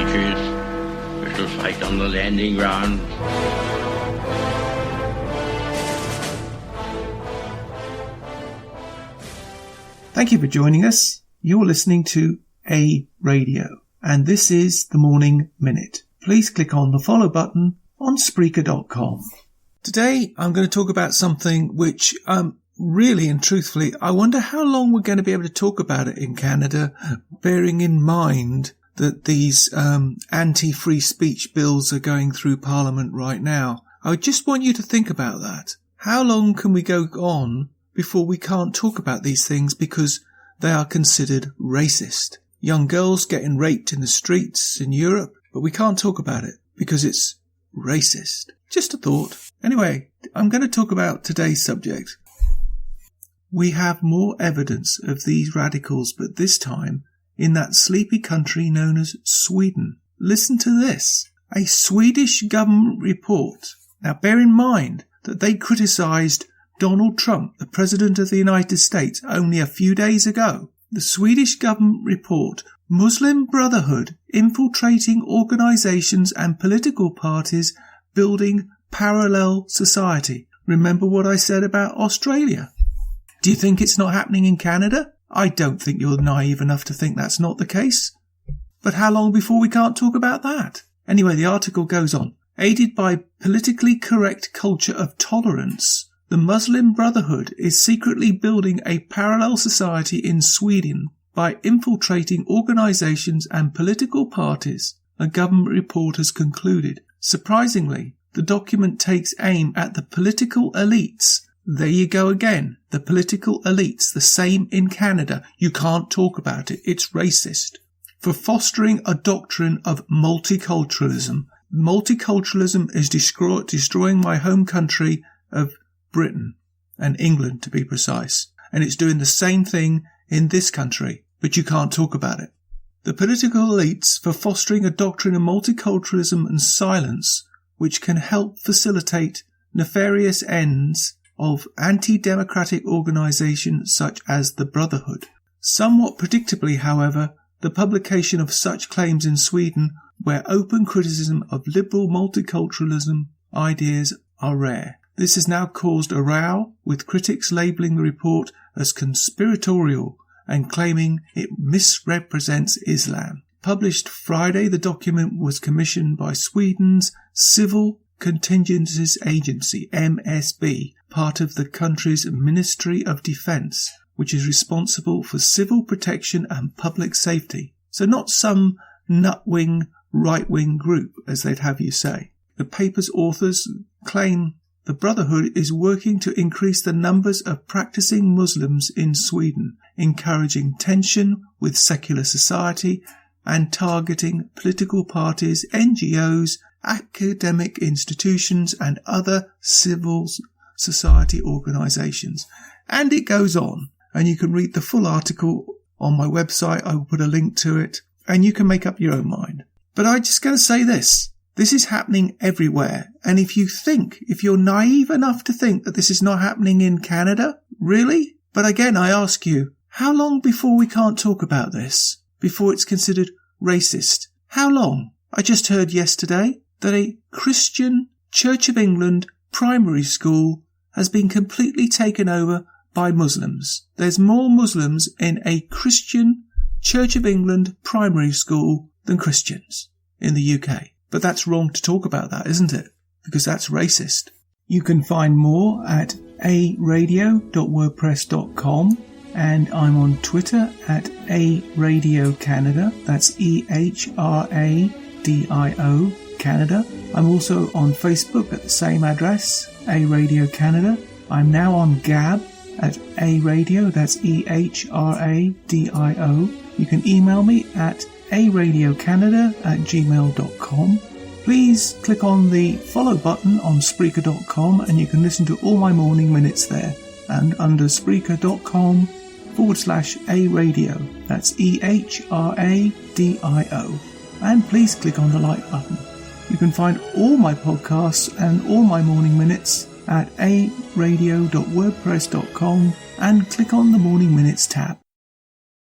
trenches. We shall fight on the landing ground. Thank you for joining us. You're listening to A Radio, and this is the Morning Minute. Please click on the follow button on Spreaker.com. Today, I'm going to talk about something which, really and truthfully, I wonder how long we're going to be able to talk about it in Canada, bearing in mind that these anti-free speech bills are going through Parliament right now. I just want you to think about that. How long can we go on before we can't talk about these things because they are considered racist? Young girls getting raped in the streets in Europe, but we can't talk about it because it's racist. Just a thought. Anyway, I'm going to talk about today's subject. We have more evidence of these radicals, but this time in that sleepy country known as Sweden. Listen to this. A Swedish government report. Now bear in mind that they criticised Donald Trump, the President of the United States, only a few days ago. The Swedish government report, Muslim-brotherhood, infiltrating organisations and political parties, building parallel society. Remember what I said about Australia? Do you think it's not happening in Canada? I don't think you're naive enough to think that's not the case. But how long before we can't talk about that? Anyway, the article goes on. Aided by politically correct culture of tolerance, the Muslim Brotherhood is secretly building a parallel society in Sweden by infiltrating organisations and political parties, a government report has concluded. Surprisingly, the document takes aim at the political elites. There you go again, the political elites, the same in Canada. You can't talk about it, it's racist. For fostering a doctrine of multiculturalism. Multiculturalism is destroying my home country of Britain and England, to be precise, and it's doing the same thing in this country, but you can't talk about it. The political elites for fostering a doctrine of multiculturalism and silence, which can help facilitate nefarious ends of anti-democratic organisations such as the Brotherhood. Somewhat predictably, however, the publication of such claims in Sweden, where open criticism of liberal multiculturalism ideas are rare. This has now caused a row, with critics labelling the report as conspiratorial and claiming it misrepresents Islam. Published Friday, the document was commissioned by Sweden's Civil Contingencies Agency, MSB, part of the country's Ministry of Defence, which is responsible for civil protection and public safety. So not some nut-wing, right-wing group, as they'd have you say. The paper's authors claim the Brotherhood is working to increase the numbers of practicing Muslims in Sweden, encouraging tension with secular society and targeting political parties, NGOs, academic institutions and other civil society organisations. And it goes on, and you can read the full article on my website. I will put a link to it, and you can make up your own mind. But I'm just going to say this. This is happening everywhere. And if you're naive enough to think that this is not happening in Canada, really? But again, I ask you, how long before we can't talk about this? Before it's considered racist? How long? I just heard yesterday that a Christian Church of England primary school has been completely taken over by Muslims. There's more Muslims in a Christian Church of England primary school than Christians in the UK. But that's wrong to talk about that, isn't it? Because that's racist. You can find more at aradio.wordpress.com, and I'm on Twitter at aradiocanada. That's EHRADIO Canada. I'm also on Facebook at the same address, A-Radio Canada. I'm now on Gab at A-Radio, that's EHRADIO. You can email me at aradiocanada@gmail.com. Please click on the follow button on Spreaker.com and you can listen to all my morning minutes there. And under Spreaker.com/A-Radio, that's EHRADIO. And please click on the like button. You can find all my podcasts and all my morning minutes at aradio.wordpress.com and click on the Morning Minutes tab.